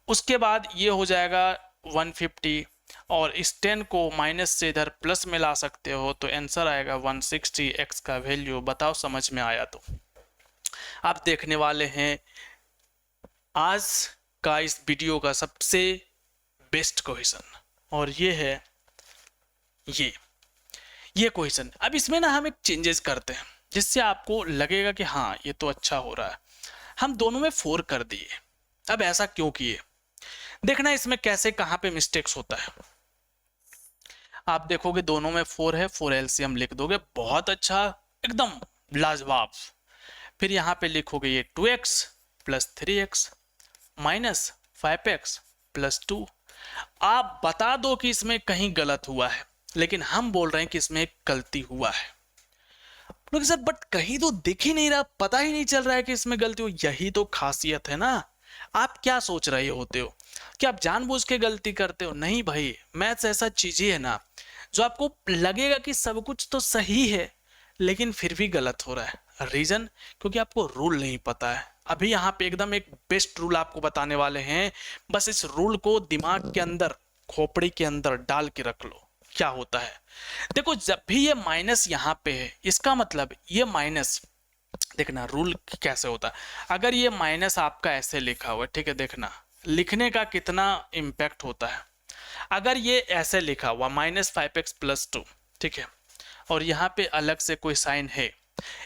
उसके बाद ये हो जाएगा 150, और इस 10 को माइनस से इधर प्लस में ला सकते हो, तो आंसर आएगा 160। x का वैल्यू बताओ समझ में आया तो। आप देखने वाले हैं आज का इस वीडियो का सबसे बेस्ट क्वेश्चन, और ये है ये क्वेश्चन। अब इसमें ना हम एक चेंजेस करते हैं जिससे आपको लगेगा कि हाँ ये तो अच्छा हो रहा है। हम दोनों में 4 कर दिए। अब ऐसा क्यों किए, देखना इसमें कैसे कहाँ पे मिस्टेक्स होता है। आप देखोगे दोनों में 4 है, 4 एलसीएम लिख दोगे, बहुत अच्छा, एकदम लाजवाब। फिर यहाँ पे लिखोगे ये 2x plus 3x minus 5x plus 2। आप बता दो कि इसमें कहीं गलत हुआ है, लेकिन हम बोल रहे हैं कि इसमें एक गलती हुआ है। लोग सर बट कहीं तो दिख ही नहीं रहा, पता ही नहीं चल रहा है कि इसमें गलती हो। यही तो खासियत है ना। आप क्या सोच रहे होते हो कि आप जानबूझ के गलती करते हो? नहीं भाई, मैथ्स ऐसा चीज ही है ना जो आपको लगेगा कि सब कुछ तो सही है लेकिन फिर भी गलत हो रहा है। रीजन क्योंकि आपको रूल नहीं पता है। अभी यहाँ पे एकदम एक बेस्ट रूल आपको बताने वाले हैं, बस इस रूल को दिमाग के अंदर, खोपड़ी के अंदर डाल के रख लो। क्या होता है देखो, जब भी ये माइनस यहाँ पे है, इसका मतलब ये माइनस, देखना रूल कैसे होता है। अगर ये माइनस आपका ऐसे लिखा हुआ है, ठीक है, देखना लिखने का कितना इम्पैक्ट होता है। अगर ये ऐसे लिखा हुआ -5x प्लस 2, ठीक है, और यहाँ पे अलग से कोई साइन है,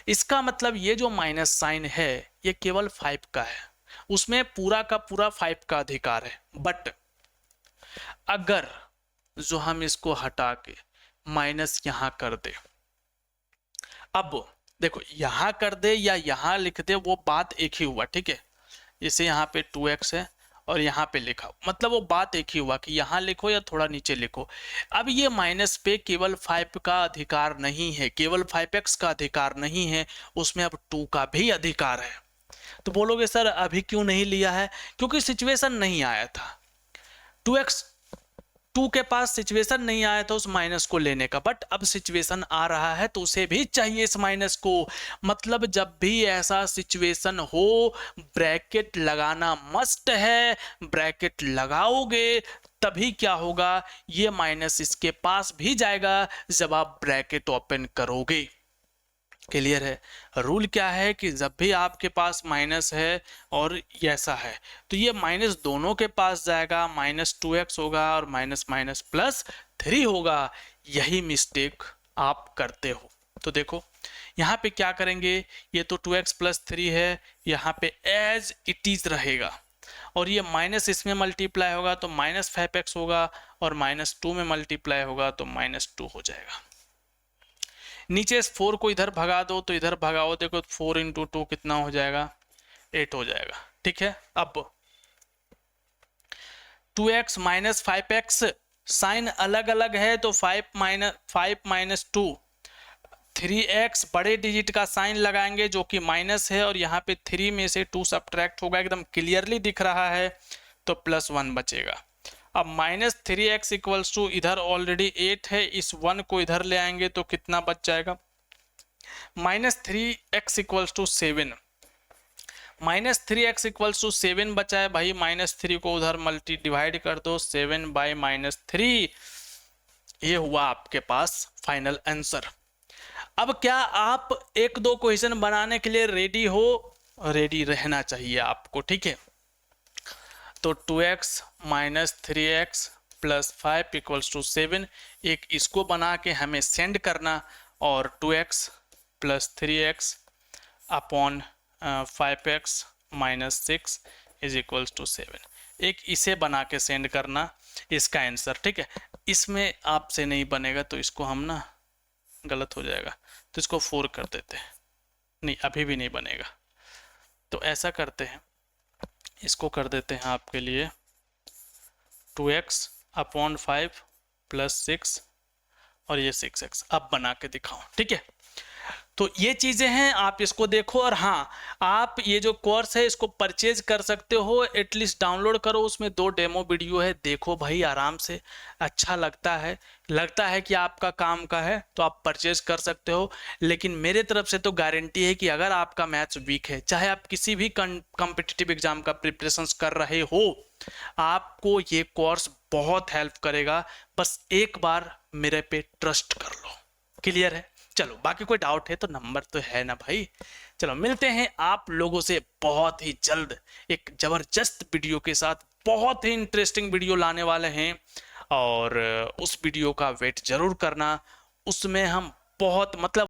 इसका मतलब ये जो माइनस साइन है ये केवल 5 का है, उसमें पूरा का पूरा 5 का अधिकार है। बट अगर जो हम इसको हटा के माइनस यहां कर दे, अब देखो यहां कर दे या यहां लिख दे वो बात एक ही हुआ। ठीक है, जैसे यहाँ पे 2x है और यहाँ पे लिखा, मतलब वो बात एक ही हुआ कि यहाँ लिखो या थोड़ा नीचे लिखो। अब ये माइनस पे केवल 5 का अधिकार नहीं है, केवल 5x का अधिकार नहीं है, उसमें अब 2 का भी अधिकार है। तो बोलोगे सर अभी क्यों नहीं लिया है? क्योंकि सिचुएशन नहीं आया था, 2 के पास सिचुएशन नहीं आया था उस माइनस को लेने का। बट अब सिचुएशन आ रहा है तो उसे भी चाहिए इस माइनस को। मतलब जब भी ऐसा सिचुएशन हो ब्रैकेट लगाना मस्ट है, ब्रैकेट लगाओगे तभी क्या होगा, ये माइनस इसके पास भी जाएगा जब आप ब्रैकेट ओपन करोगे। क्लियर है? रूल क्या है कि जब भी आपके पास माइनस है और ऐसा है तो ये माइनस दोनों के पास जाएगा, -2x होगा और माइनस माइनस +3 होगा। यही मिस्टेक आप करते हो। तो देखो यहाँ पे क्या करेंगे, ये तो 2x + 3 है, यहाँ पे एज इट इज रहेगा और ये माइनस इसमें मल्टीप्लाई होगा तो -5x होगा और -2 में मल्टीप्लाई होगा तो -2 हो जाएगा। नीचे 4 को इधर भगा दो तो इधर भगाओ, देखो 4 × 2 कितना हो जाएगा, 8 हो जाएगा। ठीक है, अब 2x - 5x साइन अलग अलग है तो 5 - 2 3x बड़े डिजिट का साइन लगाएंगे जो कि माइनस है और यहाँ पे 3 में से 2 सब्ट्रैक्ट होगा, एकदम क्लियरली दिख रहा है तो +1 बचेगा। अब -3x = इधर ऑलरेडी 8 है, इस 1 को इधर ले आएंगे तो कितना बच जाएगा, -3x = 7। -3x = 7 बचा है भाई, -3 को उधर डिवाइड कर दो, 7/-3, ये हुआ आपके पास फाइनल आंसर। अब क्या आप 1-2 क्वेश्चन बनाने के लिए रेडी हो? रेडी रहना चाहिए आपको, ठीक है। तो 2x - 3x + 5 = 7, एक इसको बना के हमें सेंड करना और 2x + 3x / 5x - 6 = 7, एक इसे बना के सेंड करना इसका आंसर, ठीक है। इसमें आपसे नहीं बनेगा तो इसको हम ना, गलत हो जाएगा तो इसको 4 कर देते हैं, नहीं अभी भी नहीं बनेगा तो ऐसा करते हैं, इसको कर देते हैं आपके लिए 2x / 5 + 6 और ये 6x। अब बना के दिखाओ, ठीक है। तो ये चीज़ें हैं, आप इसको देखो और हाँ, आप ये जो कोर्स है इसको परचेज कर सकते हो, एटलीस्ट डाउनलोड करो, उसमें 2 डेमो वीडियो है, देखो भाई आराम से, अच्छा लगता है कि आपका काम का है तो आप परचेज कर सकते हो। लेकिन मेरे तरफ से तो गारंटी है कि अगर आपका मैथ्स वीक है, चाहे आप किसी भी कॉम्पिटिटिव एग्जाम का प्रिपरेशंस कर रहे हो, आपको ये कोर्स बहुत हेल्प करेगा। बस एक बार मेरे पे ट्रस्ट कर लो, क्लियर है? चलो, बाकी कोई डाउट है तो नंबर तो है ना भाई। चलो मिलते हैं आप लोगों से बहुत ही जल्द एक जबरदस्त वीडियो के साथ, बहुत ही इंटरेस्टिंग वीडियो लाने वाले हैं और उस वीडियो का वेट जरूर करना। उसमें हम बहुत मतलब